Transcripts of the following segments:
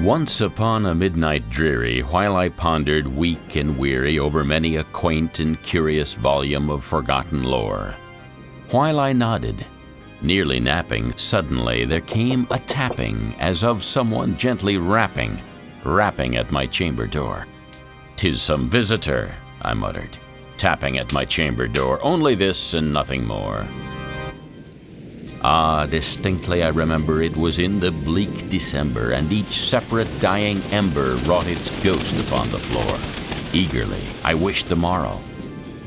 Once upon a midnight dreary, while I pondered weak and weary over many a quaint and curious volume of forgotten lore, while I nodded, nearly napping, suddenly there came a tapping as of someone gently rapping at my chamber door. "'Tis some visitor," I muttered, "tapping at my chamber door, only this and nothing more." Ah, distinctly I remember it was in the bleak December, and each separate dying ember wrought its ghost upon the floor. Eagerly I wished the morrow.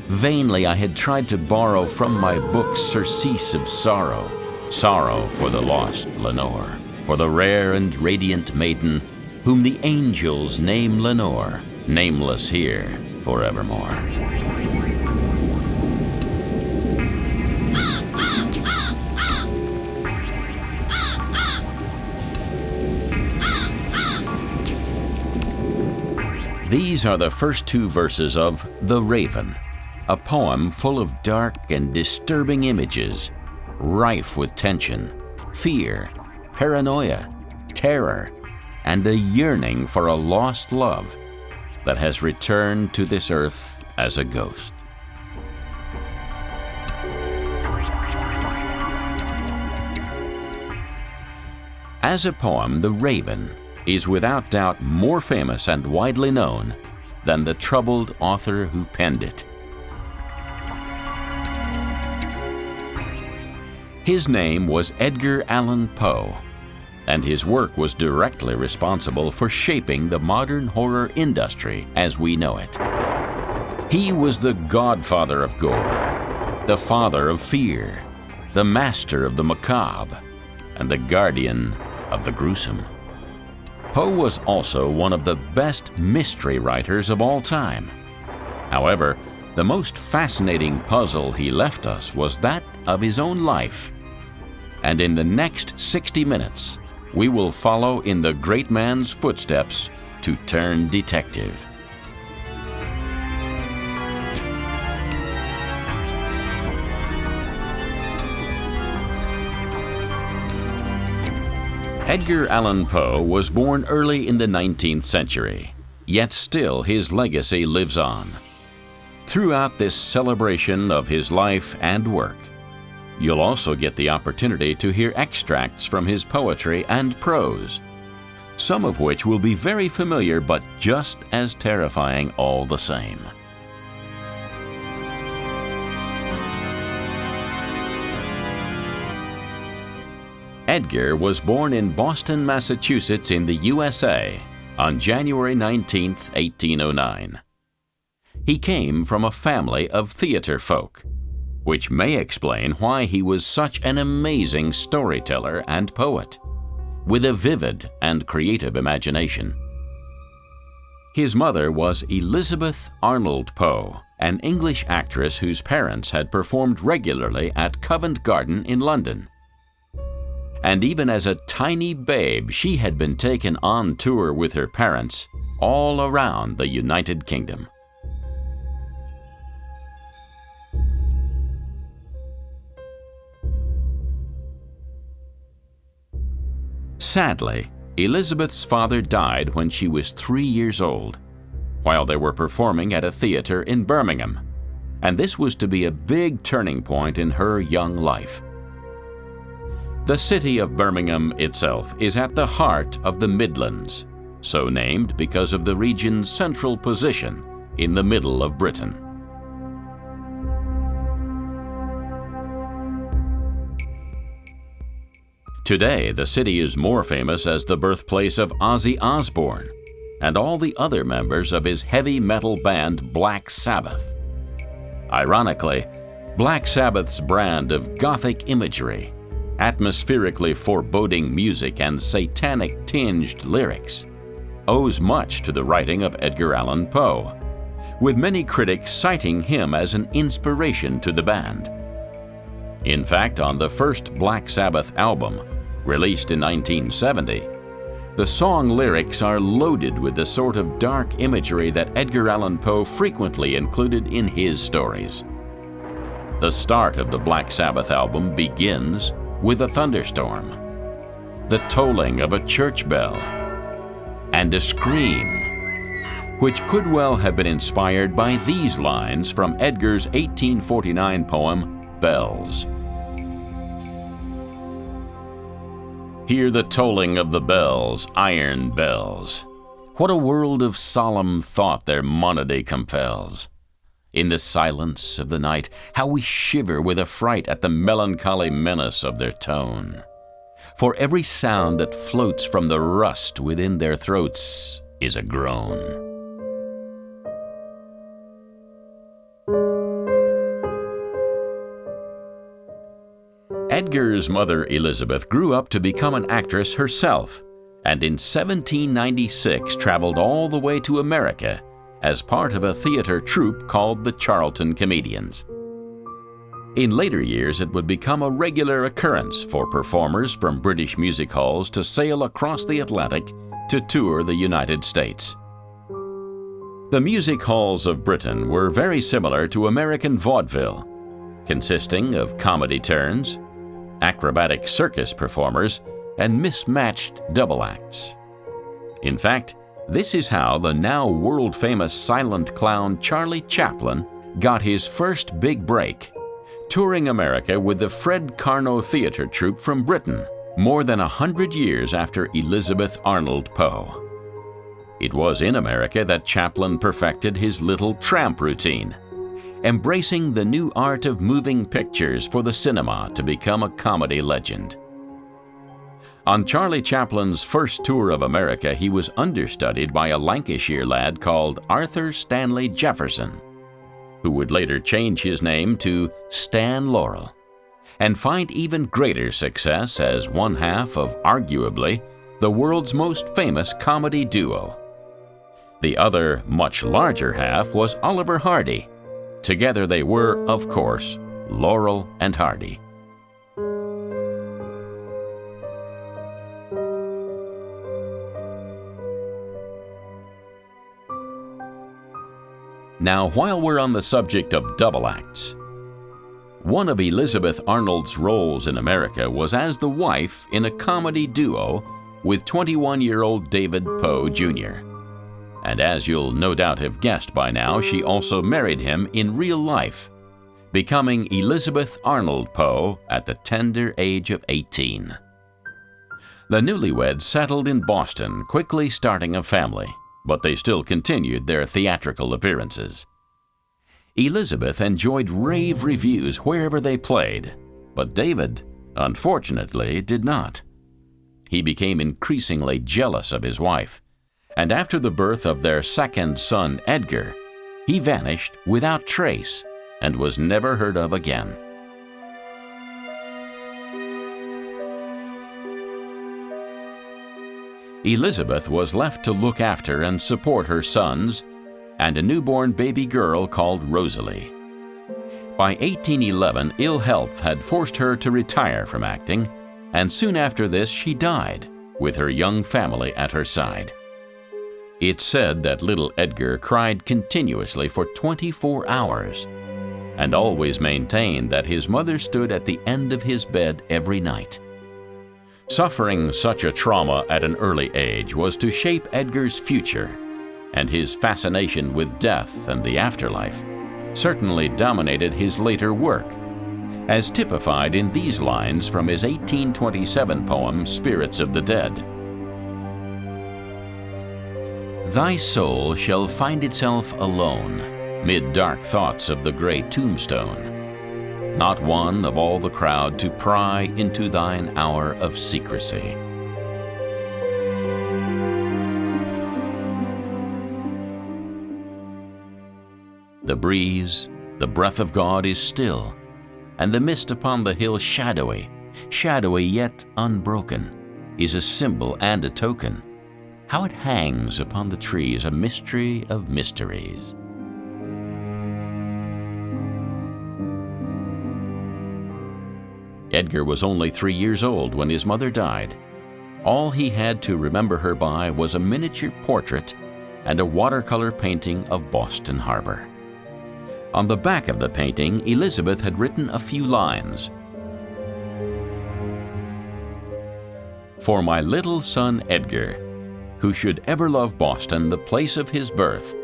Vainly I had tried to borrow from my books surcease of sorrow, sorrow for the lost Lenore, for the rare and radiant maiden whom the angels name Lenore, nameless here forevermore. These are the first two verses of The Raven, a poem full of dark and disturbing images, rife with tension, fear, paranoia, terror, and a yearning for a lost love that has returned to this earth as a ghost. As a poem, The Raven is without doubt more famous and widely known than the troubled author who penned it. His name was Edgar Allan Poe, and his work was directly responsible for shaping the modern horror industry as we know it. He was the godfather of gore, the father of fear, the master of the macabre, and the guardian of the gruesome. Poe was also one of the best mystery writers of all time. However, the most fascinating puzzle he left us was that of his own life. And in the next 60 minutes, we will follow in the great man's footsteps to turn detective. Edgar Allan Poe was born early in the 19th century, yet still his legacy lives on. Throughout this celebration of his life and work, you'll also get the opportunity to hear extracts from his poetry and prose, some of which will be very familiar but just as terrifying all the same. Edgar was born in Boston, Massachusetts in the USA on January 19, 1809. He came from a family of theater folk, which may explain why he was such an amazing storyteller and poet, with a vivid and creative imagination. His mother was Elizabeth Arnold Poe, an English actress whose parents had performed regularly at Covent Garden in London. And even as a tiny babe, she had been taken on tour with her parents all around the United Kingdom. Sadly, Elizabeth's father died when she was 3 years old, while they were performing at a theater in Birmingham, and this was to be a big turning point in her young life. The city of Birmingham itself is at the heart of the Midlands, so named because of the region's central position in the middle of Britain. Today, the city is more famous as the birthplace of Ozzy Osbourne and all the other members of his heavy metal band Black Sabbath. Ironically, Black Sabbath's brand of gothic imagery, atmospherically foreboding music, and satanic-tinged lyrics owes much to the writing of Edgar Allan Poe, with many critics citing him as an inspiration to the band. In fact, on the first Black Sabbath album, released in 1970, the song lyrics are loaded with the sort of dark imagery that Edgar Allan Poe frequently included in his stories. The start of the Black Sabbath album begins with a thunderstorm, the tolling of a church bell, and a scream, which could well have been inspired by these lines from Edgar's 1849 poem, Bells. Hear the tolling of the bells, iron bells. What a world of solemn thought their monody compels. In the silence of the night, how we shiver with affright at the melancholy menace of their tone. For every sound that floats from the rust within their throats is a groan. Edgar's mother, Elizabeth, grew up to become an actress herself, and in 1796 traveled all the way to America as part of a theater troupe called the Charlton Comedians. In later years, it would become a regular occurrence for performers from British music halls to sail across the Atlantic to tour the United States. The music halls of Britain were very similar to American vaudeville, consisting of comedy turns, acrobatic circus performers, and mismatched double acts. In fact, this is how the now world-famous silent clown Charlie Chaplin got his first big break, touring America with the Fred Carnot Theatre Troupe from Britain, more than 100 years after Elizabeth Arnold Poe. It was in America that Chaplin perfected his little tramp routine, embracing the new art of moving pictures for the cinema to become a comedy legend. On Charlie Chaplin's first tour of America, he was understudied by a Lancashire lad called Arthur Stanley Jefferson, who would later change his name to Stan Laurel, and find even greater success as one half of, arguably, the world's most famous comedy duo. The other, much larger half was Oliver Hardy. Together they were, of course, Laurel and Hardy. Now, while we're on the subject of double acts, one of Elizabeth Arnold's roles in America was as the wife in a comedy duo with 21-year-old David Poe Jr. And as you'll no doubt have guessed by now, she also married him in real life, becoming Elizabeth Arnold Poe at the tender age of 18. The newlyweds settled in Boston, quickly starting a family, but they still continued their theatrical appearances. Elizabeth enjoyed rave reviews wherever they played, but David, unfortunately, did not. He became increasingly jealous of his wife, and after the birth of their second son, Edgar, he vanished without trace and was never heard of again. Elizabeth was left to look after and support her sons and a newborn baby girl called Rosalie. By 1811, ill health had forced her to retire from acting, and soon after this she died, with her young family at her side. It's said that little Edgar cried continuously for 24 hours, and always maintained that his mother stood at the end of his bed every night. Suffering such a trauma at an early age was to shape Edgar's future, and his fascination with death and the afterlife certainly dominated his later work, as typified in these lines from his 1827 poem, Spirits of the Dead. Thy soul shall find itself alone, mid dark thoughts of the great tombstone, not one of all the crowd to pry into thine hour of secrecy. The breeze, the breath of God is still, and the mist upon the hill shadowy, shadowy yet unbroken, is a symbol and a token. How it hangs upon the trees, a mystery of mysteries. Edgar was only 3 years old when his mother died. All he had to remember her by was a miniature portrait and a watercolor painting of Boston Harbor. On the back of the painting, Elizabeth had written a few lines. For my little son Edgar, who should ever love Boston, the place of his birth,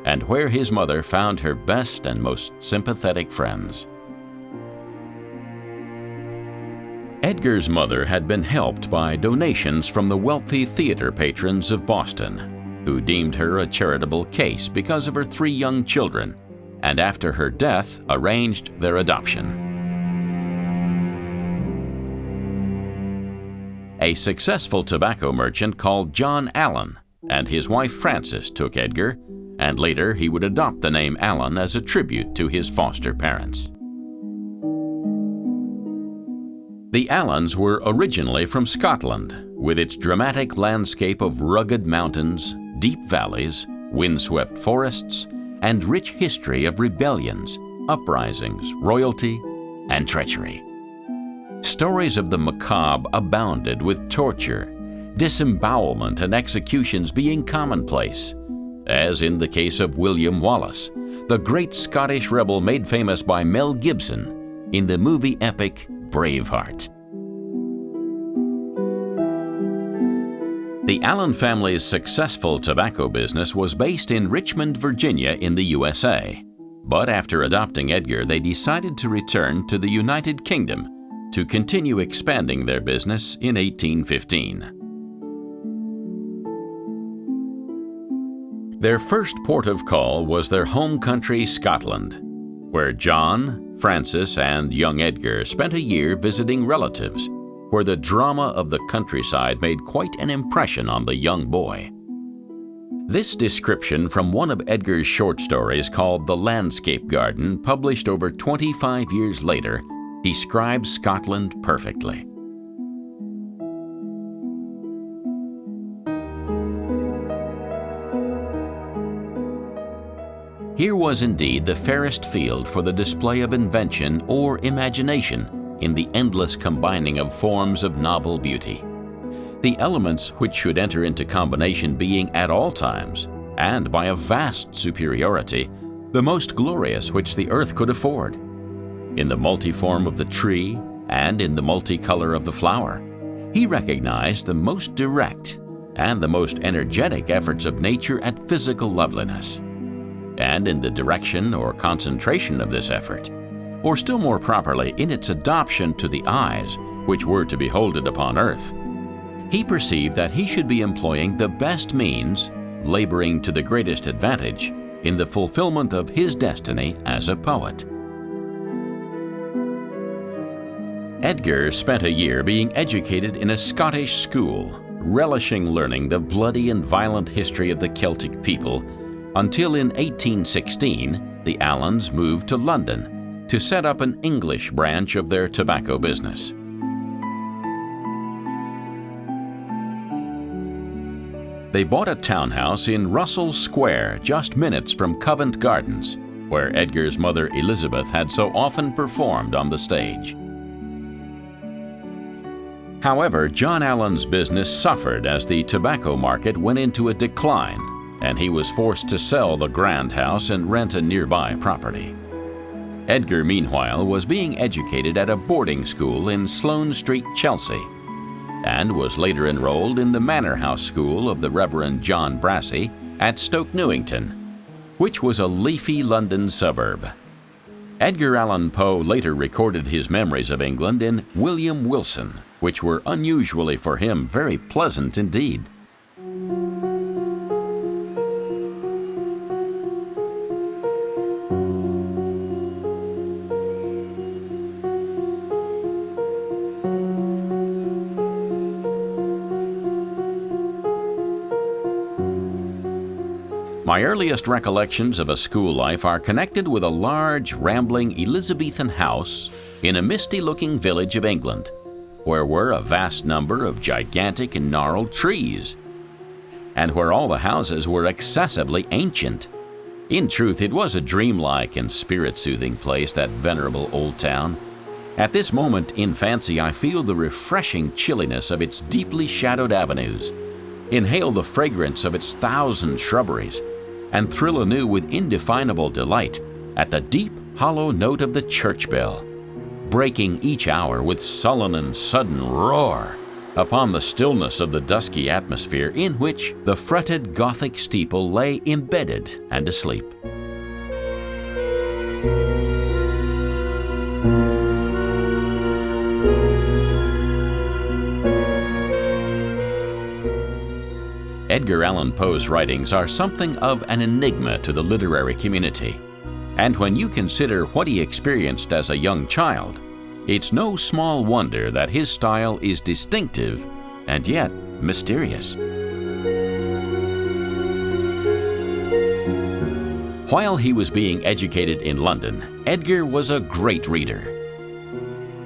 and where his mother found her best and most sympathetic friends. Edgar's mother had been helped by donations from the wealthy theater patrons of Boston, who deemed her a charitable case because of her 3 young children, and after her death arranged their adoption. A successful tobacco merchant called John Allan and his wife Frances took Edgar, and later he would adopt the name Allan as a tribute to his foster parents. The Allans were originally from Scotland, with its dramatic landscape of rugged mountains, deep valleys, windswept forests, and rich history of rebellions, uprisings, royalty, and treachery. Stories of the macabre abounded, with torture, disembowelment, and executions being commonplace, as in the case of William Wallace, the great Scottish rebel made famous by Mel Gibson in the movie epic Braveheart. The Allan family's successful tobacco business was based in Richmond, Virginia in the USA. But after adopting Edgar, they decided to return to the United Kingdom to continue expanding their business in 1815. Their first port of call was their home country, Scotland, where John, Frances, and young Edgar spent a year visiting relatives, where the drama of the countryside made quite an impression on the young boy. This description from one of Edgar's short stories called The Landscape Garden, published over 25 years later, describes Scotland perfectly. Here was indeed the fairest field for the display of invention or imagination in the endless combining of forms of novel beauty, the elements which should enter into combination being at all times, and by a vast superiority, the most glorious which the earth could afford. In the multiform of the tree and in the multicolor of the flower, he recognized the most direct and the most energetic efforts of nature at physical loveliness. And in the direction or concentration of this effort, or still more properly, in its adoption to the eyes which were to behold it upon earth, he perceived that he should be employing the best means, laboring to the greatest advantage, in the fulfillment of his destiny as a poet. Edgar spent a year being educated in a Scottish school, relishing learning the bloody and violent history of the Celtic people, until in 1816 the Allans moved to London to set up an English branch of their tobacco business. They bought a townhouse in Russell Square, just minutes from Covent Gardens, where Edgar's mother Elizabeth had so often performed on the stage. However, John Allan's business suffered as the tobacco market went into a decline, and he was forced to sell the grand house and rent a nearby property. Edgar, meanwhile, was being educated at a boarding school in Sloane Street, Chelsea, and was later enrolled in the Manor House School of the Reverend John Brassey at Stoke Newington, which was a leafy London suburb. Edgar Allan Poe later recorded his memories of England in William Wilson, which were unusually for him very pleasant indeed. My earliest recollections of a school life are connected with a large, rambling Elizabethan house in a misty-looking village of England, where were a vast number of gigantic and gnarled trees, and where all the houses were excessively ancient. In truth, it was a dreamlike and spirit-soothing place, that venerable old town. At this moment in fancy, I feel the refreshing chilliness of its deeply shadowed avenues, inhale the fragrance of its 1,000 shrubberies, and thrill anew with indefinable delight at the deep, hollow note of the church bell, breaking each hour with sullen and sudden roar, upon the stillness of the dusky atmosphere in which the fretted Gothic steeple lay embedded and asleep. Edgar Allan Poe's writings are something of an enigma to the literary community, and when you consider what he experienced as a young child, it's no small wonder that his style is distinctive and yet mysterious. While he was being educated in London, Edgar was a great reader,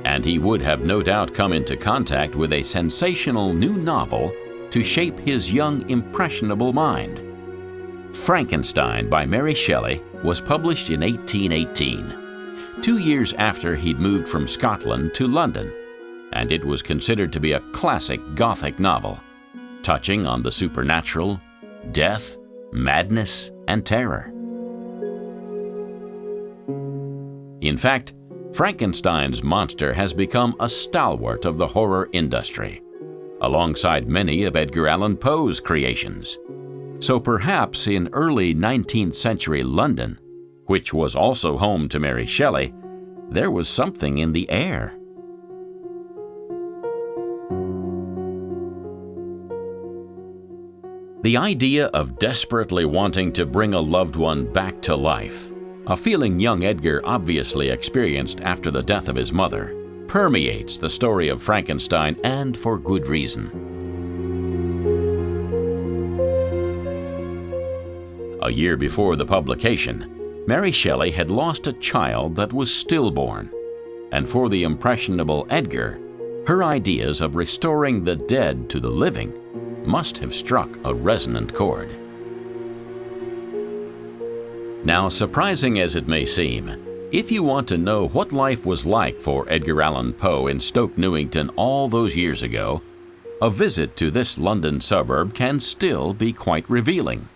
and he would have no doubt come into contact with a sensational new novel to shape his young, impressionable mind. Frankenstein by Mary Shelley was published in 1818, 2 years after he'd moved from Scotland to London, and it was considered to be a classic Gothic novel, touching on the supernatural, death, madness, and terror. In fact, Frankenstein's monster has become a stalwart of the horror industry, alongside many of Edgar Allan Poe's creations. So perhaps in early 19th century London, which was also home to Mary Shelley, there was something in the air. The idea of desperately wanting to bring a loved one back to life, a feeling young Edgar obviously experienced after the death of his mother, permeates the story of Frankenstein, and for good reason. A year before the publication, Mary Shelley had lost a child that was stillborn, and for the impressionable Edgar, her ideas of restoring the dead to the living must have struck a resonant chord. Now, surprising as it may seem, if you want to know what life was like for Edgar Allan Poe in Stoke Newington all those years ago, a visit to this London suburb can still be quite revealing.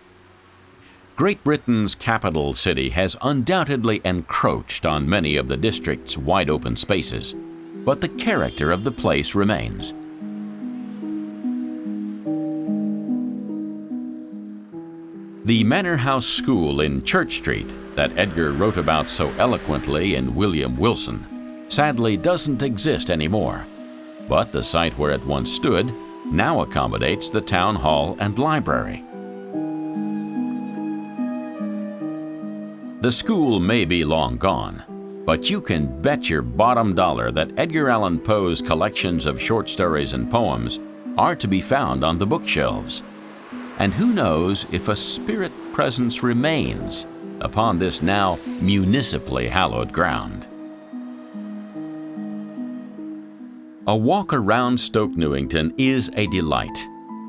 Great Britain's capital city has undoubtedly encroached on many of the district's wide-open spaces, but the character of the place remains. The Manor House School in Church Street that Edgar wrote about so eloquently in William Wilson sadly doesn't exist anymore, but the site where it once stood now accommodates the town hall and library. The school may be long gone, but you can bet your bottom dollar that Edgar Allan Poe's collections of short stories and poems are to be found on the bookshelves. And who knows if a spirit presence remains upon this now municipally hallowed ground. A walk around Stoke Newington is a delight,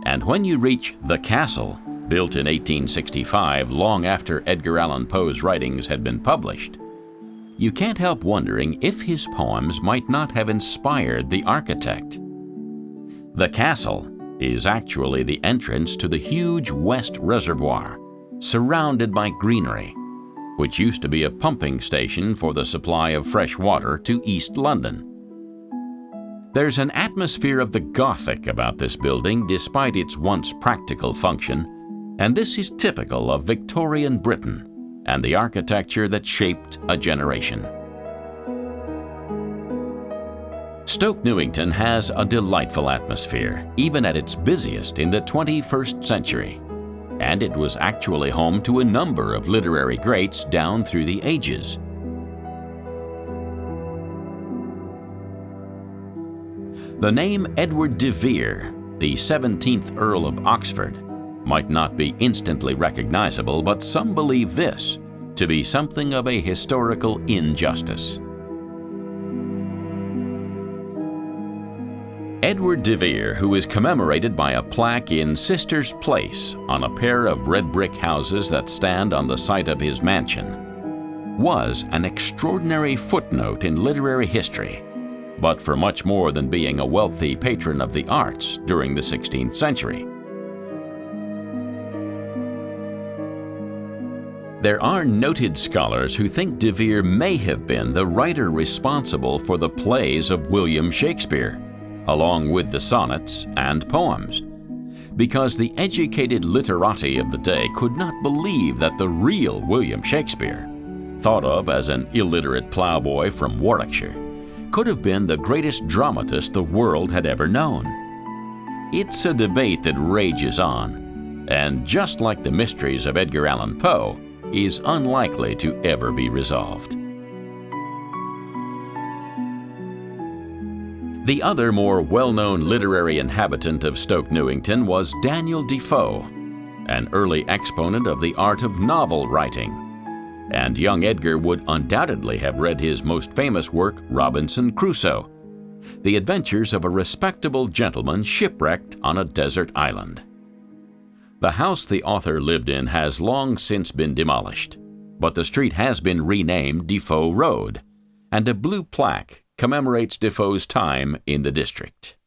and when you reach the castle, built in 1865, long after Edgar Allan Poe's writings had been published, you can't help wondering if his poems might not have inspired the architect. The castle is actually the entrance to the huge West Reservoir, surrounded by greenery, which used to be a pumping station for the supply of fresh water to East London. There's an atmosphere of the Gothic about this building despite its once practical function, and this is typical of Victorian Britain and the architecture that shaped a generation. Stoke Newington has a delightful atmosphere, even at its busiest in the 21st century, and it was actually home to a number of literary greats down through the ages. The name Edward de Vere, the 17th Earl of Oxford, might not be instantly recognizable, but some believe this to be something of a historical injustice. Edward de Vere, who is commemorated by a plaque in Sisters Place on a pair of red brick houses that stand on the site of his mansion, was an extraordinary footnote in literary history, but for much more than being a wealthy patron of the arts during the 16th century. There are noted scholars who think de Vere may have been the writer responsible for the plays of William Shakespeare, along with the sonnets and poems, because the educated literati of the day could not believe that the real William Shakespeare, thought of as an illiterate plowboy from Warwickshire, could have been the greatest dramatist the world had ever known. It's a debate that rages on, and just like the mysteries of Edgar Allan Poe, is unlikely to ever be resolved. The other more well-known literary inhabitant of Stoke Newington was Daniel Defoe, an early exponent of the art of novel writing. And young Edgar would undoubtedly have read his most famous work, Robinson Crusoe, the adventures of a respectable gentleman shipwrecked on a desert island. The house the author lived in has long since been demolished, but the street has been renamed Defoe Road, and a blue plaque commemorates Defoe's time in the district.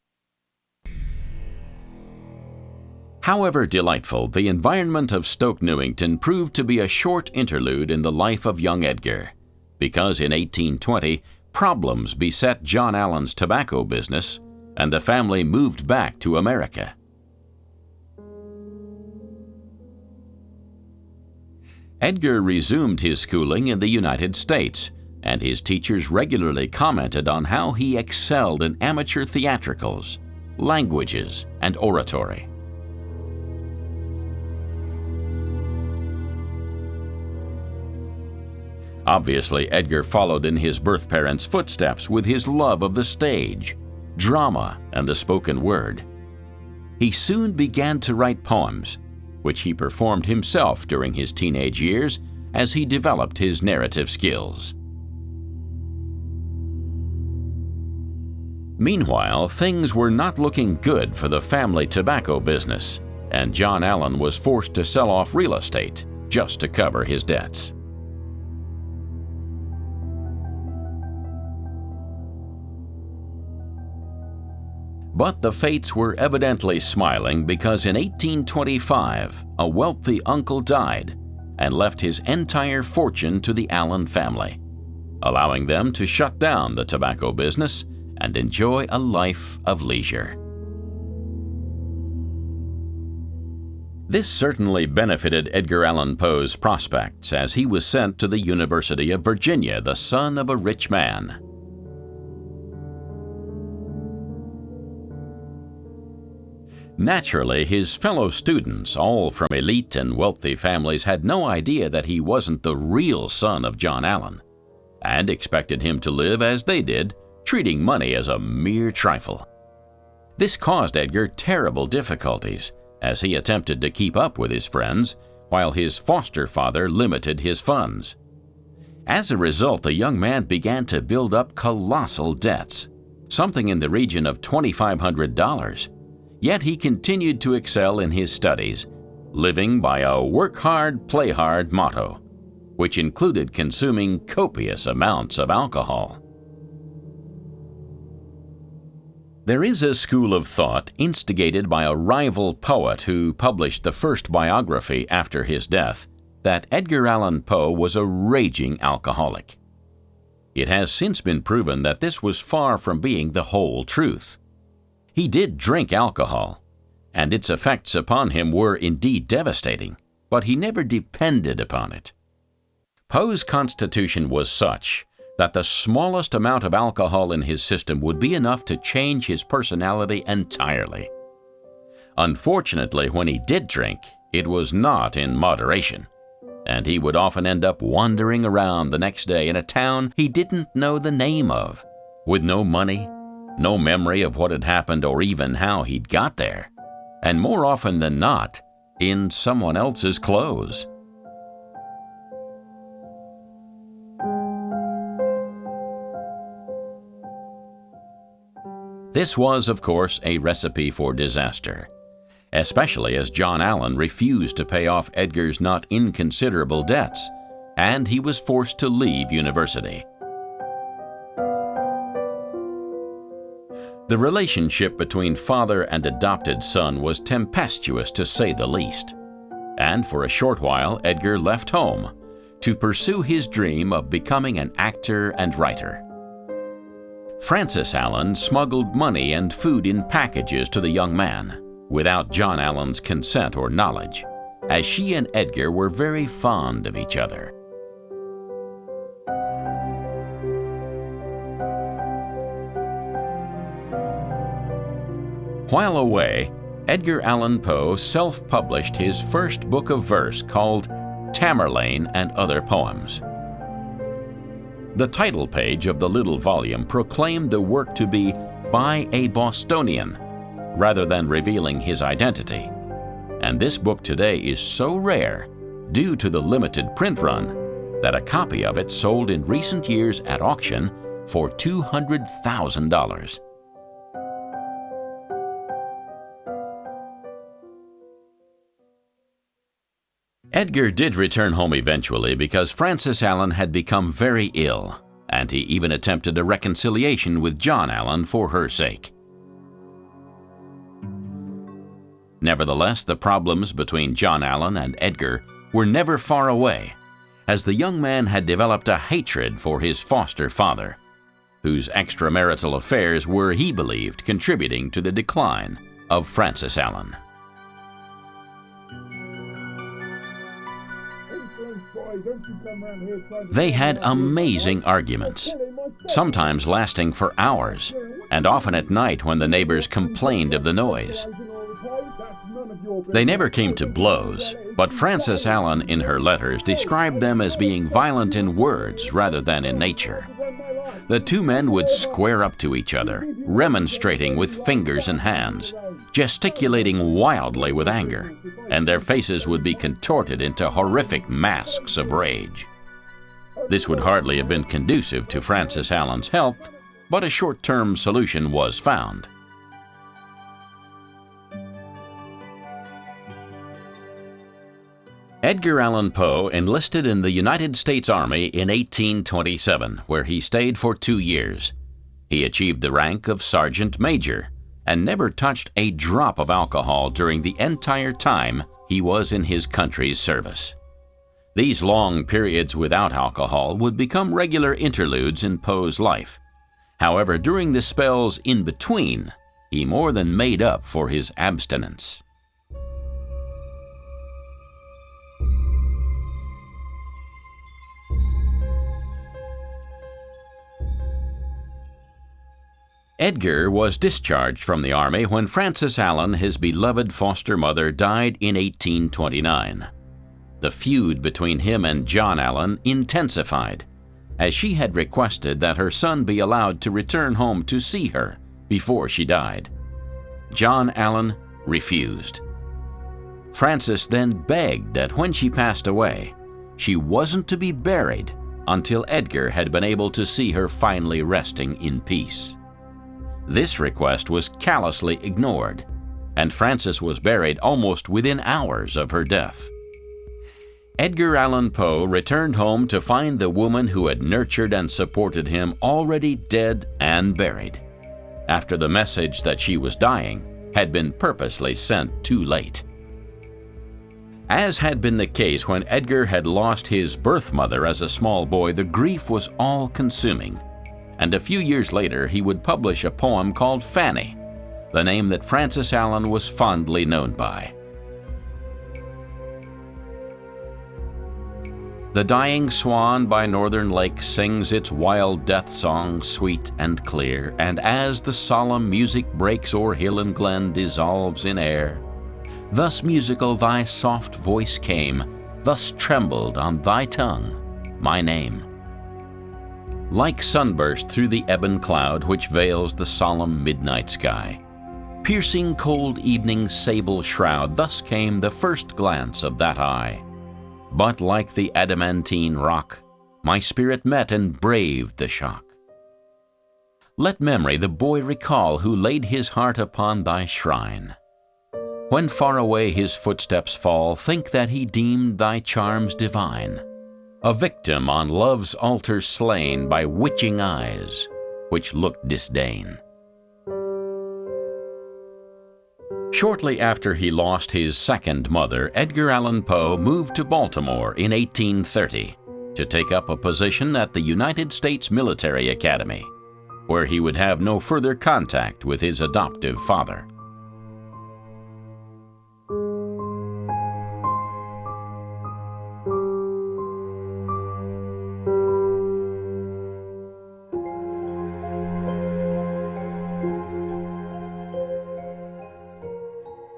However delightful, the environment of Stoke Newington proved to be a short interlude in the life of young Edgar, because in 1820, problems beset John Allan's tobacco business, and the family moved back to America. Edgar resumed his schooling in the United States, and his teachers regularly commented on how he excelled in amateur theatricals, languages, and oratory. Obviously, Edgar followed in his birth parents' footsteps with his love of the stage, drama, and the spoken word. He soon began to write poems, which he performed himself during his teenage years as he developed his narrative skills. Meanwhile, things were not looking good for the family tobacco business, and John Allan was forced to sell off real estate just to cover his debts. But the fates were evidently smiling, because in 1825, a wealthy uncle died and left his entire fortune to the Allan family, allowing them to shut down the tobacco business and enjoy a life of leisure. This certainly benefited Edgar Allan Poe's prospects, as he was sent to the University of Virginia, the son of a rich man. Naturally, his fellow students, all from elite and wealthy families, had no idea that he wasn't the real son of John Allan, and expected him to live as they did, treating money as a mere trifle. This caused Edgar terrible difficulties, as he attempted to keep up with his friends, while his foster father limited his funds. As a result, the young man began to build up colossal debts, something in the region of $2,500. Yet he continued to excel in his studies, living by a work hard, play hard motto, which included consuming copious amounts of alcohol. There is a school of thought instigated by a rival poet who published the first biography after his death that Edgar Allan Poe was a raging alcoholic. It has since been proven that this was far from being the whole truth. He did drink alcohol, and its effects upon him were indeed devastating, but he never depended upon it. Poe's constitution was such that the smallest amount of alcohol in his system would be enough to change his personality entirely. Unfortunately, when he did drink, it was not in moderation, and he would often end up wandering around the next day in a town he didn't know the name of, with no money, no memory of what had happened or even how he'd got there, and more often than not, in someone else's clothes. This was, of course, a recipe for disaster, especially as John Allan refused to pay off Edgar's not inconsiderable debts, and he was forced to leave university. The relationship between father and adopted son was tempestuous, to say the least, and for a short while Edgar left home to pursue his dream of becoming an actor and writer. Frances Allan smuggled money and food in packages to the young man, without John Allan's consent or knowledge, as she and Edgar were very fond of each other. While away, Edgar Allan Poe self-published his first book of verse called Tamerlane and Other Poems. The title page of the little volume proclaimed the work to be by a Bostonian, rather than revealing his identity. And this book today is so rare, due to the limited print run, that a copy of it sold in recent years at auction for $200,000. Edgar did return home eventually because Frances Allan had become very ill, and he even attempted a reconciliation with John Allan for her sake. Nevertheless, the problems between John Allan and Edgar were never far away, as the young man had developed a hatred for his foster father, whose extramarital affairs were, he believed, contributing to the decline of Frances Allan. They had amazing arguments, sometimes lasting for hours, and often at night when the neighbors complained of the noise. They never came to blows, but Frances Allan in her letters described them as being violent in words rather than in nature. The two men would square up to each other, remonstrating with fingers and hands, gesticulating wildly with anger, and their faces would be contorted into horrific masks of rage. This would hardly have been conducive to Frances Allan's health, but a short-term solution was found. Edgar Allan Poe enlisted in the United States Army in 1827, where he stayed for 2 years. He achieved the rank of Sergeant Major and never touched a drop of alcohol during the entire time he was in his country's service. These long periods without alcohol would become regular interludes in Poe's life. However, during the spells in between, he more than made up for his abstinence. Edgar was discharged from the Army when Frances Allan, his beloved foster mother, died in 1829. The feud between him and John Allan intensified, as she had requested that her son be allowed to return home to see her before she died. John Allan refused. Frances then begged that when she passed away, she wasn't to be buried until Edgar had been able to see her finally resting in peace. This request was callously ignored, and Frances was buried almost within hours of her death. Edgar Allan Poe returned home to find the woman who had nurtured and supported him already dead and buried, after the message that she was dying had been purposely sent too late. As had been the case when Edgar had lost his birth mother as a small boy, the grief was all-consuming, and a few years later he would publish a poem called Fanny, the name that Frances Allan was fondly known by. The dying swan by northern lakes sings its wild death song sweet and clear, and as the solemn music breaks o'er hill and glen, dissolves in air, thus musical thy soft voice came, thus trembled on thy tongue my name. Like sunburst through the ebon cloud which veils the solemn midnight sky, piercing cold evening's sable shroud, thus came the first glance of that eye. But like the adamantine rock, my spirit met and braved the shock. Let memory the boy recall who laid his heart upon thy shrine. When far away his footsteps fall, think that he deemed thy charms divine, a victim on love's altar slain by witching eyes which looked disdain. Shortly after he lost his second mother, Edgar Allan Poe moved to Baltimore in 1830 to take up a position at the United States Military Academy. where he would have no further contact with his adoptive father.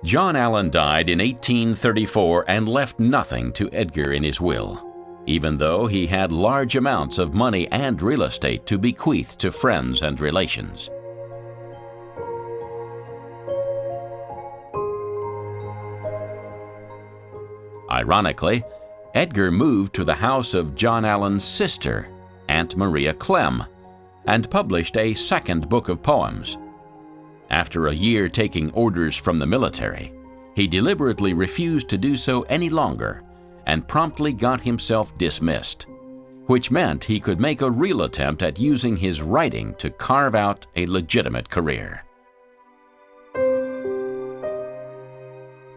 John Allan died in 1834 and left nothing to Edgar in his will, even though he had large amounts of money and real estate to bequeath to friends and relations. Ironically, Edgar moved to the house of John Allan's sister, Aunt Maria Clem, and published a second book of poems. After a year taking orders from the military, he deliberately refused to do so any longer and promptly got himself dismissed, which meant he could make a real attempt at using his writing to carve out a legitimate career.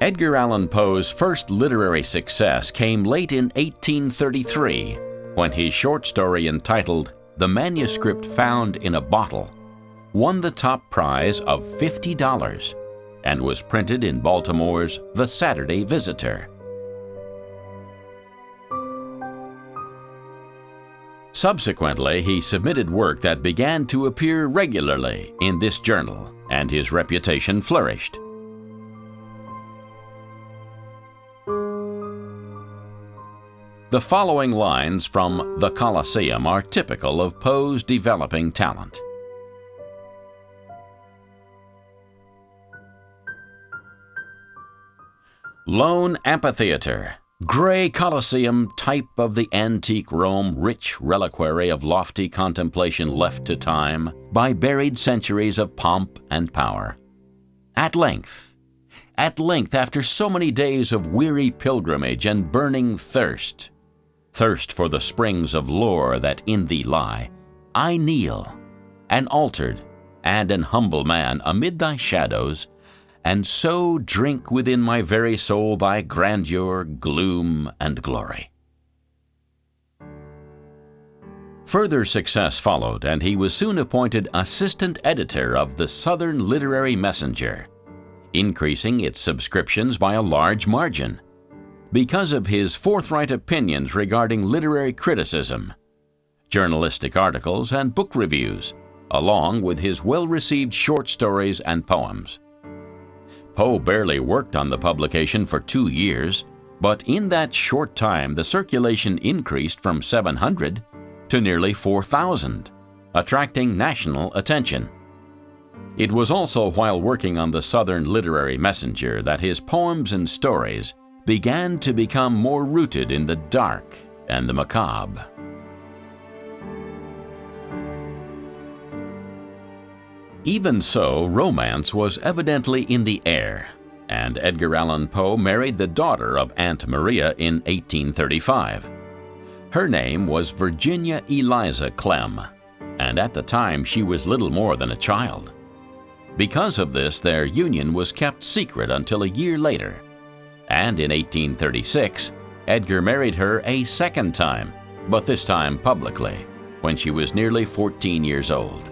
Edgar Allan Poe's first literary success came late in 1833 when his short story entitled "The Manuscript Found in a Bottle" won the top prize of $50 and was printed in Baltimore's The Saturday Visitor. Subsequently, he submitted work that began to appear regularly in this journal, and his reputation flourished. The following lines from The Colosseum are typical of Poe's developing talent. Lone amphitheater, gray Colosseum, type of the antique Rome, rich reliquary of lofty contemplation left to time by buried centuries of pomp and power. At length, after so many days of weary pilgrimage and burning thirst for the springs of lore that in thee lie, I kneel, an altered and an humble man amid thy shadows, and so drink within my very soul thy grandeur, gloom, and glory. Further success followed, and he was soon appointed assistant editor of the Southern Literary Messenger, increasing its subscriptions by a large margin because of his forthright opinions regarding literary criticism, journalistic articles, and book reviews, along with his well-received short stories and poems. Poe barely worked on the publication for 2 years, but in that short time the circulation increased from 700 to nearly 4,000, attracting national attention. It was also while working on the Southern Literary Messenger that his poems and stories began to become more rooted in the dark and the macabre. Even so, romance was evidently in the air, and Edgar Allan Poe married the daughter of Aunt Maria in 1835. Her name was Virginia Eliza Clem, and at the time she was little more than a child. Because of this, their union was kept secret until a year later, and in 1836, Edgar married her a second time, but this time publicly, when she was nearly 14 years old.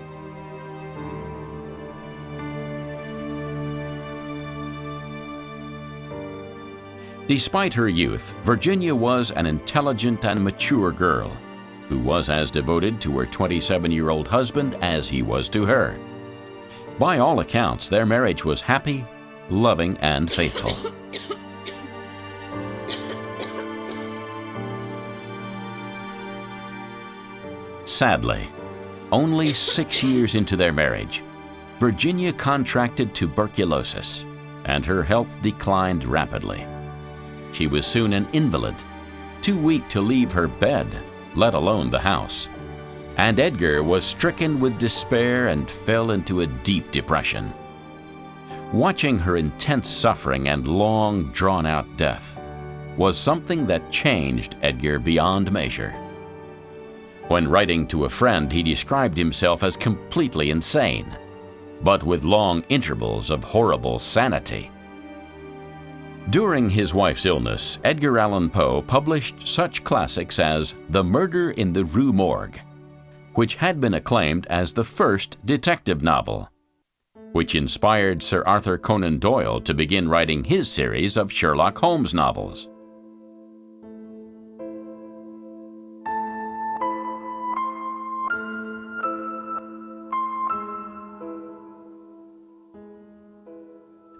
Despite her youth, Virginia was an intelligent and mature girl who was as devoted to her 27-year-old husband as he was to her. By all accounts, their marriage was happy, loving, and faithful. Sadly, only 6 years into their marriage, Virginia contracted tuberculosis, and her health declined rapidly. She was soon an invalid, too weak to leave her bed, let alone the house. And Edgar was stricken with despair and fell into a deep depression. Watching her intense suffering and long, drawn-out death was something that changed Edgar beyond measure. When writing to a friend, he described himself as completely insane, but with long intervals of horrible sanity. During his wife's illness, Edgar Allan Poe published such classics as The Murder in the Rue Morgue, which had been acclaimed as the first detective novel, which inspired Sir Arthur Conan Doyle to begin writing his series of Sherlock Holmes novels.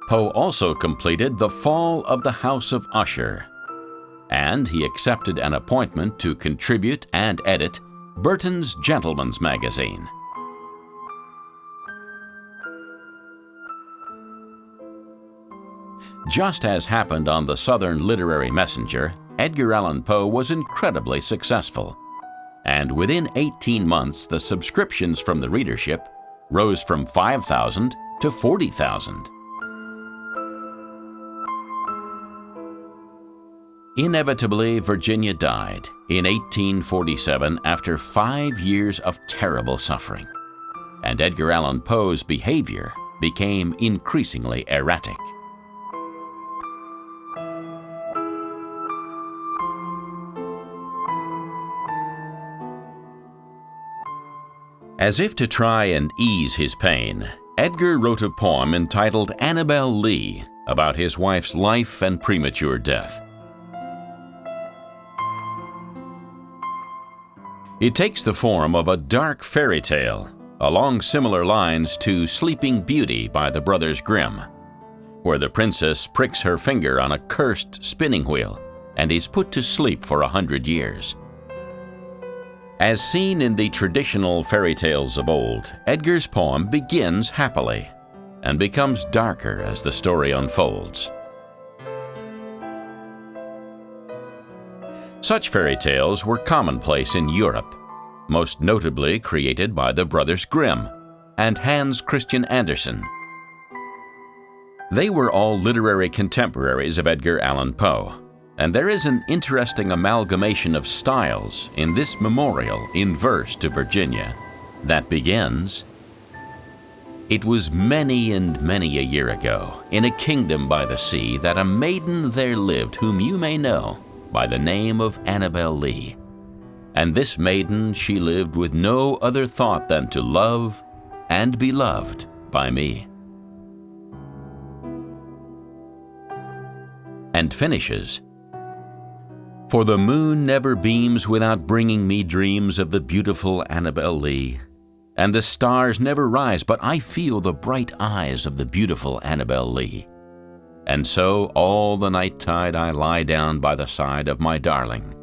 Poe also completed The Fall of the House of Usher, and he accepted an appointment to contribute and edit Burton's Gentleman's Magazine. Just as happened on the Southern Literary Messenger, Edgar Allan Poe was incredibly successful, and within 18 months the subscriptions from the readership rose from 5,000 to 40,000. Inevitably, Virginia died in 1847 after 5 years of terrible suffering, and Edgar Allan Poe's behavior became increasingly erratic. As if to try and ease his pain, Edgar wrote a poem entitled Annabel Lee about his wife's life and premature death. It takes the form of a dark fairy tale, along similar lines to Sleeping Beauty by the Brothers Grimm, where the princess pricks her finger on a cursed spinning wheel and is put to sleep for 100 years. As seen in the traditional fairy tales of old, Edgar's poem begins happily and becomes darker as the story unfolds. Such fairy tales were commonplace in Europe, most notably created by the Brothers Grimm and Hans Christian Andersen. They were all literary contemporaries of Edgar Allan Poe, and there is an interesting amalgamation of styles in this memorial in verse to Virginia that begins, "It was many and many a year ago, in a kingdom by the sea, that a maiden there lived whom you may know by the name of Annabel Lee. And this maiden she lived with no other thought than to love and be loved by me." And finishes, "For the moon never beams without bringing me dreams of the beautiful Annabel Lee, and the stars never rise but I feel the bright eyes of the beautiful Annabel Lee. And so all the night tide I lie down by the side of my darling,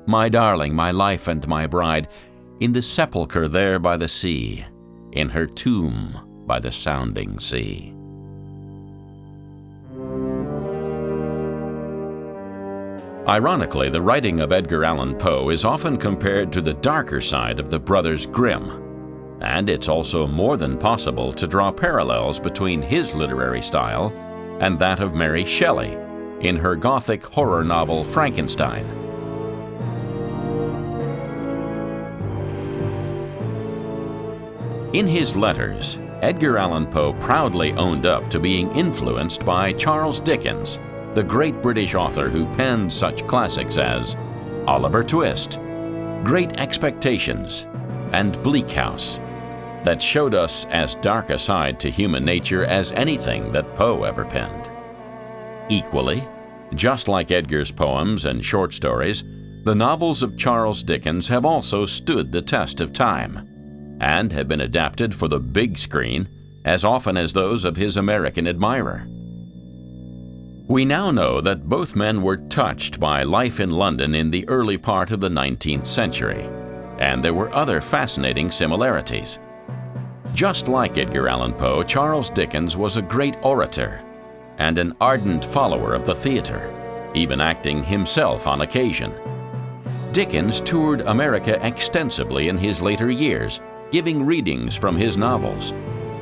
my life and my bride, in the sepulchre there by the sea, in her tomb by the sounding sea." Ironically, the writing of Edgar Allan Poe is often compared to the darker side of the Brothers Grimm, and it's also more than possible to draw parallels between his literary style and that of Mary Shelley in her Gothic horror novel Frankenstein. In his letters, Edgar Allan Poe proudly owned up to being influenced by Charles Dickens, the great British author who penned such classics as Oliver Twist, Great Expectations, and Bleak House, that showed us as dark a side to human nature as anything that Poe ever penned. Equally, just like Edgar's poems and short stories, the novels of Charles Dickens have also stood the test of time, and have been adapted for the big screen as often as those of his American admirer. We now know that both men were touched by life in London in the early part of the 19th century, and there were other fascinating similarities. Just like Edgar Allan Poe, Charles Dickens was a great orator and an ardent follower of the theater, even acting himself on occasion. Dickens toured America extensively in his later years, giving readings from his novels.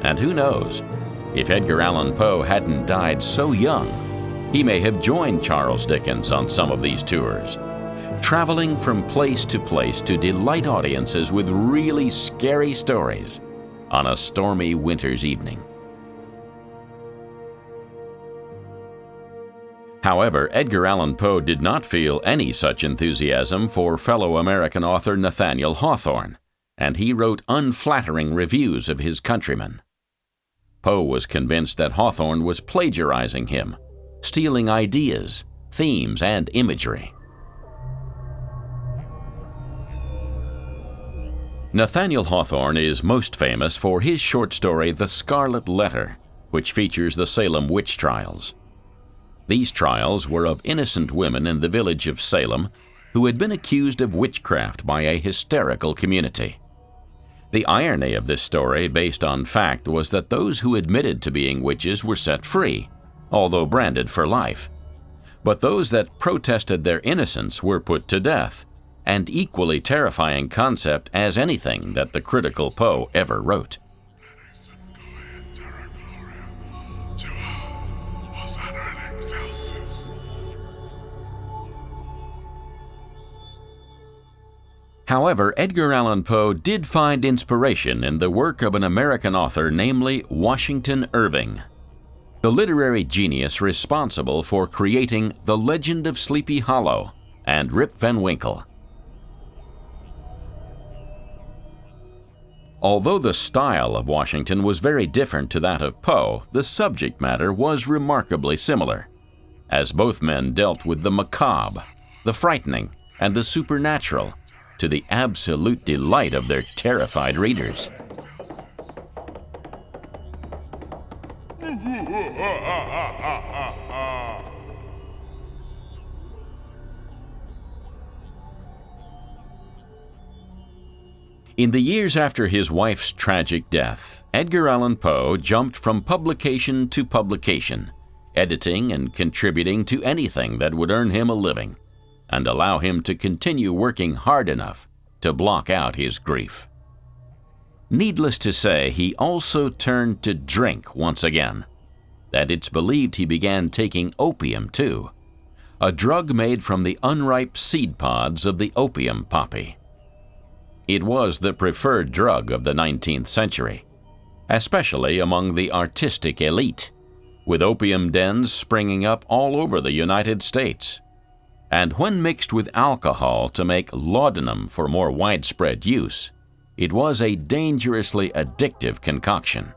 And who knows, if Edgar Allan Poe hadn't died so young, he may have joined Charles Dickens on some of these tours, traveling from place to delight audiences with really scary stories on a stormy winter's evening. However, Edgar Allan Poe did not feel any such enthusiasm for fellow American author Nathaniel Hawthorne, and he wrote unflattering reviews of his countrymen. Poe was convinced that Hawthorne was plagiarizing him, stealing ideas, themes, and imagery. Nathaniel Hawthorne is most famous for his short story The Scarlet Letter, which features the Salem witch trials. These trials were of innocent women in the village of Salem who had been accused of witchcraft by a hysterical community. The irony of this story, based on fact, was that those who admitted to being witches were set free, although branded for life. But those that protested their innocence were put to death, an equally terrifying concept as anything that the critical Poe ever wrote. However, Edgar Allan Poe did find inspiration in the work of an American author, namely Washington Irving, the literary genius responsible for creating The Legend of Sleepy Hollow and Rip Van Winkle. Although the style of Washington was very different to that of Poe, the subject matter was remarkably similar, as both men dealt with the macabre, the frightening, and the supernatural, to the absolute delight of their terrified readers. In the years after his wife's tragic death, Edgar Allan Poe jumped from publication to publication, editing and contributing to anything that would earn him a living and allow him to continue working hard enough to block out his grief. Needless to say, he also turned to drink once again, that it's believed he began taking opium too, a drug made from the unripe seed pods of the opium poppy. It was the preferred drug of the 19th century, especially among the artistic elite, with opium dens springing up all over the United States. And when mixed with alcohol to make laudanum for more widespread use, it was a dangerously addictive concoction.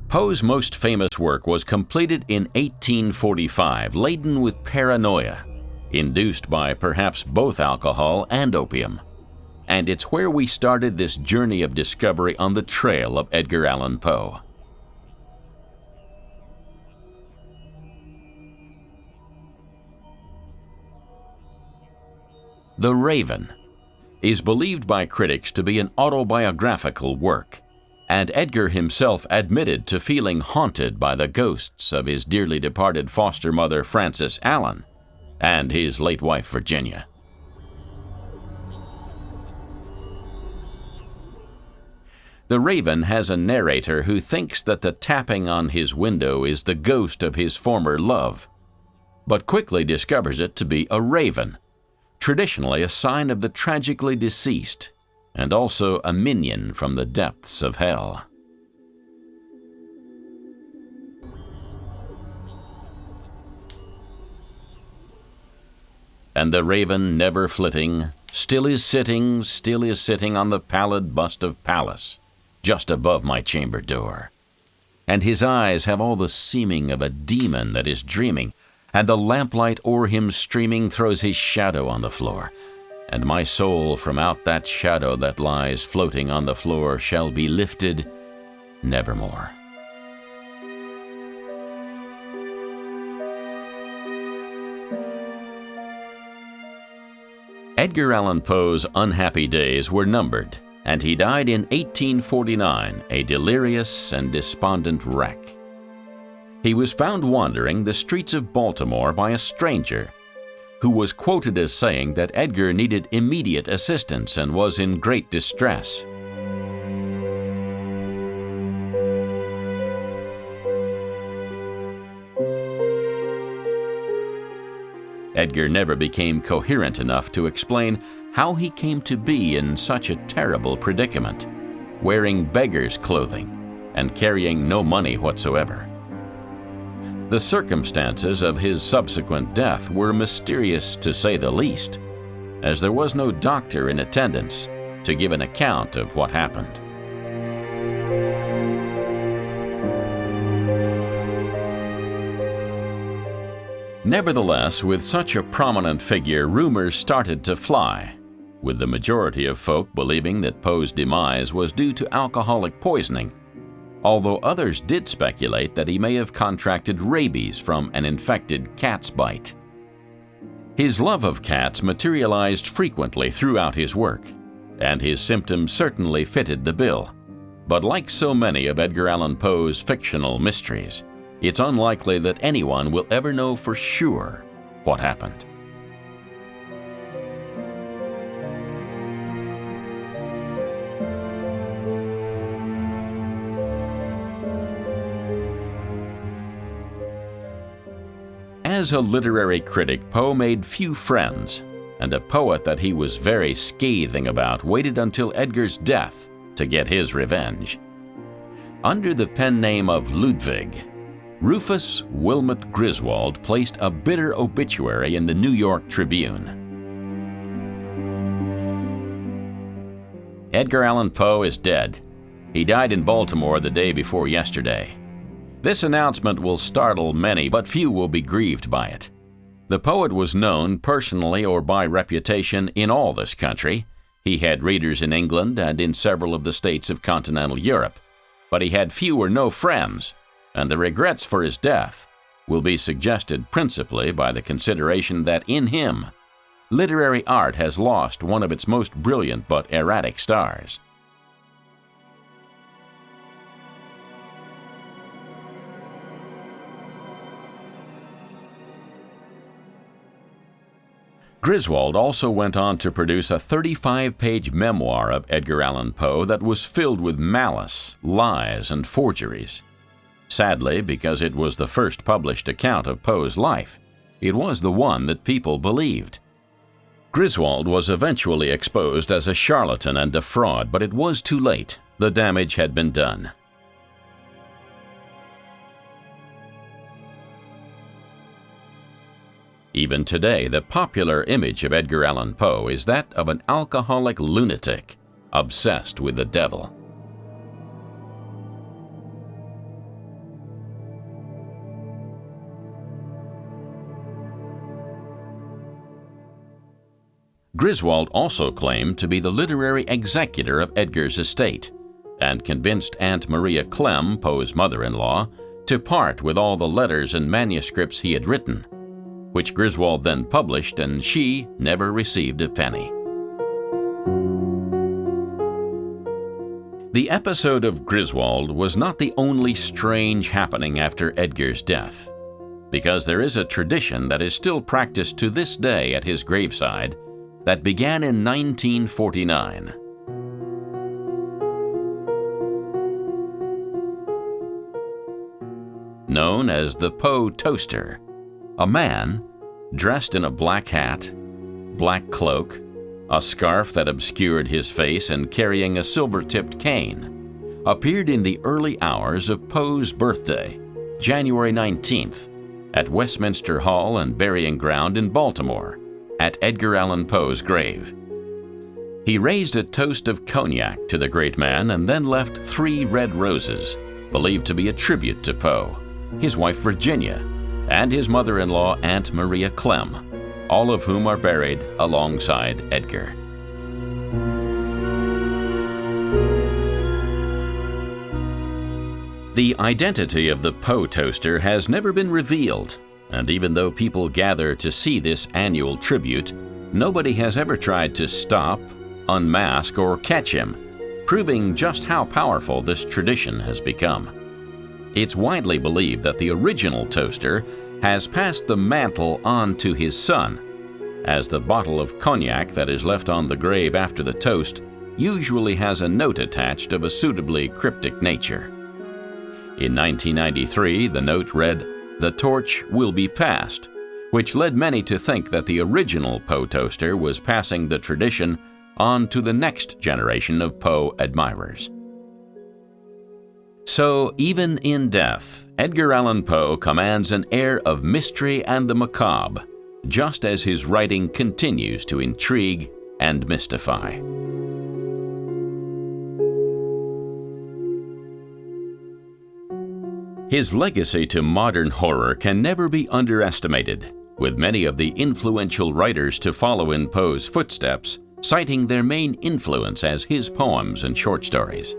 Poe's most famous work was completed in 1845, laden with paranoia, induced by perhaps both alcohol and opium. And it's where we started this journey of discovery on the trail of Edgar Allan Poe. The Raven is believed by critics to be an autobiographical work, and Edgar himself admitted to feeling haunted by the ghosts of his dearly departed foster mother Frances Allan and his late wife Virginia. The Raven has a narrator who thinks that the tapping on his window is the ghost of his former love, but quickly discovers it to be a raven, traditionally a sign of the tragically deceased, and also a minion from the depths of hell. And the raven, never flitting, still is sitting on the pallid bust of Pallas, just above my chamber door. And his eyes have all the seeming of a demon that is dreaming, and the lamplight o'er him streaming throws his shadow on the floor. And my soul from out that shadow that lies floating on the floor shall be lifted nevermore. Edgar Allan Poe's unhappy days were numbered, and he died in 1849, a delirious and despondent wreck. He was found wandering the streets of Baltimore by a stranger, who was quoted as saying that Edgar needed immediate assistance and was in great distress. Edgar never became coherent enough to explain how he came to be in such a terrible predicament, wearing beggar's clothing and carrying no money whatsoever. The circumstances of his subsequent death were mysterious to say the least, as there was no doctor in attendance to give an account of what happened. Nevertheless, with such a prominent figure, rumors started to fly, with the majority of folk believing that Poe's demise was due to alcoholic poisoning, although others did speculate that he may have contracted rabies from an infected cat's bite. His love of cats materialized frequently throughout his work, and his symptoms certainly fitted the bill. But like so many of Edgar Allan Poe's fictional mysteries, it's unlikely that anyone will ever know for sure what happened. As a literary critic, Poe made few friends, and a poet that he was very scathing about waited until Edgar's death to get his revenge. Under the pen name of Ludwig, Rufus Wilmot Griswold placed a bitter obituary in the New York Tribune. Edgar Allan Poe is dead. He died in Baltimore the day before yesterday. This announcement will startle many, but few will be grieved by it. The poet was known personally or by reputation in all this country. He had readers in England and in several of the states of continental Europe, but he had few or no friends, and the regrets for his death will be suggested principally by the consideration that in him, literary art has lost one of its most brilliant but erratic stars. Griswold also went on to produce a 35-page memoir of Edgar Allan Poe that was filled with malice, lies, and forgeries. Sadly, because it was the first published account of Poe's life, it was the one that people believed. Griswold was eventually exposed as a charlatan and a fraud, but it was too late. The damage had been done. Even today, the popular image of Edgar Allan Poe is that of an alcoholic lunatic obsessed with the devil. Griswold also claimed to be the literary executor of Edgar's estate, and convinced Aunt Maria Clem, Poe's mother-in-law, to part with all the letters and manuscripts he had written, which Griswold then published, and she never received a penny. The episode of Griswold was not the only strange happening after Edgar's death, because there is a tradition that is still practiced to this day at his graveside that began in 1949. Known as the Poe Toaster, a man, dressed in a black hat, black cloak, a scarf that obscured his face, and carrying a silver-tipped cane, appeared in the early hours of Poe's birthday, January 19th, at Westminster Hall and Burying Ground in Baltimore, at Edgar Allan Poe's grave. He raised a toast of cognac to the great man and then left 3 red roses, believed to be a tribute to Poe, his wife Virginia, and his mother-in-law Aunt Maria Clem, all of whom are buried alongside Edgar. The identity of the Poe Toaster has never been revealed, and even though people gather to see this annual tribute, nobody has ever tried to stop, unmask, or catch him, proving just how powerful this tradition has become. It's widely believed that the original toaster has passed the mantle on to his son, as the bottle of cognac that is left on the grave after the toast usually has a note attached of a suitably cryptic nature. In 1993, the note read, "The torch will be passed," which led many to think that the original Poe toaster was passing the tradition on to the next generation of Poe admirers. So, even in death, Edgar Allan Poe commands an air of mystery and the macabre, just as his writing continues to intrigue and mystify. His legacy to modern horror can never be underestimated, with many of the influential writers to follow in Poe's footsteps citing their main influence as his poems and short stories.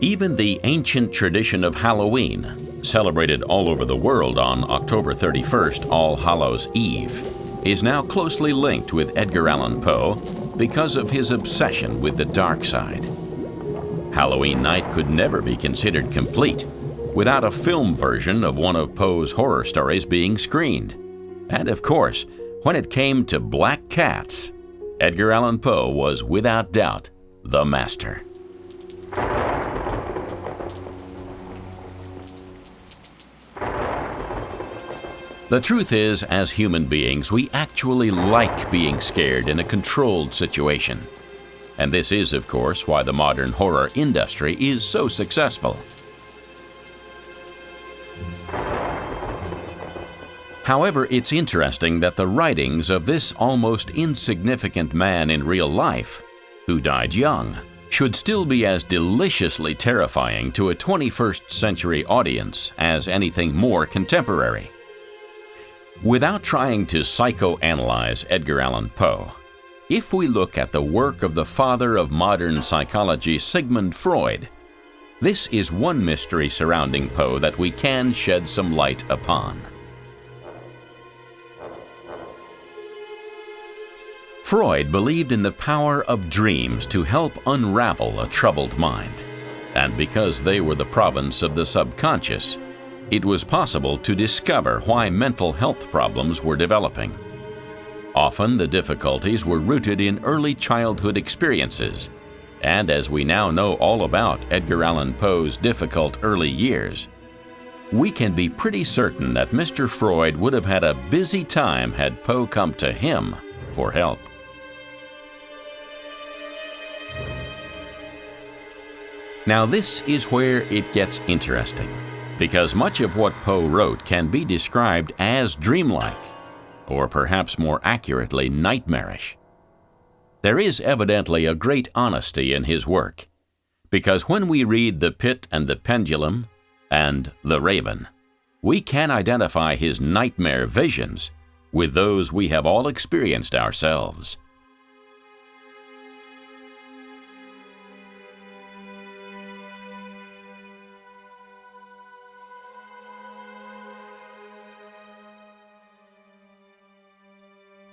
Even the ancient tradition of Halloween, celebrated all over the world on October 31st, All Hallows' Eve, is now closely linked with Edgar Allan Poe because of his obsession with the dark side. Halloween night could never be considered complete without a film version of one of Poe's horror stories being screened. And of course, when it came to black cats, Edgar Allan Poe was without doubt the master. The truth is, as human beings, we actually like being scared in a controlled situation. And this is, of course, why the modern horror industry is so successful. However, it's interesting that the writings of this almost insignificant man in real life, who died young, should still be as deliciously terrifying to a 21st century audience as anything more contemporary. Without trying to psychoanalyze Edgar Allan Poe, if we look at the work of the father of modern psychology, Sigmund Freud, this is one mystery surrounding Poe that we can shed some light upon. Freud believed in the power of dreams to help unravel a troubled mind, and because they were the province of the subconscious, it was possible to discover why mental health problems were developing. Often the difficulties were rooted in early childhood experiences, and as we now know all about Edgar Allan Poe's difficult early years, we can be pretty certain that Mr. Freud would have had a busy time had Poe come to him for help. Now this is where it gets interesting, because much of what Poe wrote can be described as dreamlike, or perhaps more accurately, nightmarish. There is evidently a great honesty in his work, because when we read The Pit and the Pendulum and The Raven, we can identify his nightmare visions with those we have all experienced ourselves.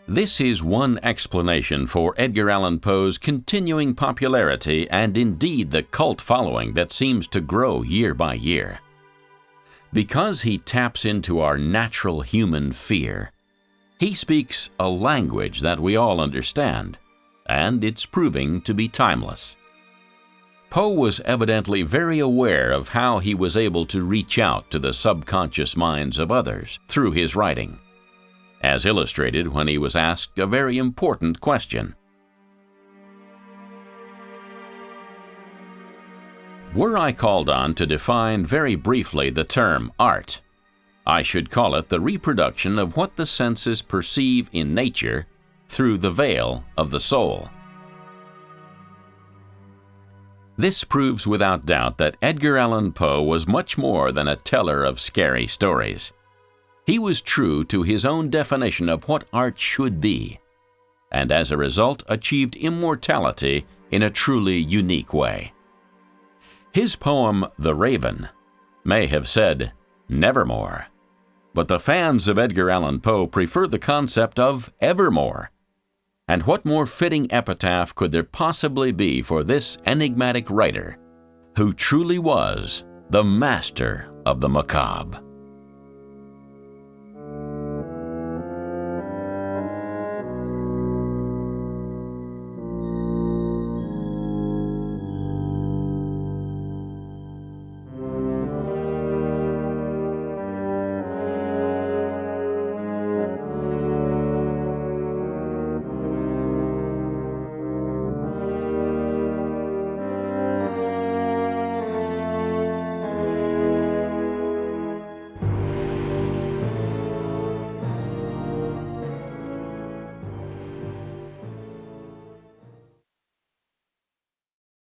This is one explanation for Edgar Allan Poe's continuing popularity and indeed the cult following that seems to grow year by year. Because he taps into our natural human fear, he speaks a language that we all understand, and it's proving to be timeless. Poe was evidently very aware of how he was able to reach out to the subconscious minds of others through his writing, as illustrated when he was asked a very important question. Were I called on to define very briefly the term art, I should call it the reproduction of what the senses perceive in nature through the veil of the soul. This proves without doubt that Edgar Allan Poe was much more than a teller of scary stories. He was true to his own definition of what art should be, and as a result achieved immortality in a truly unique way. His poem, The Raven, may have said, "Nevermore," but the fans of Edgar Allan Poe prefer the concept of evermore. And what more fitting epitaph could there possibly be for this enigmatic writer, who truly was the master of the macabre?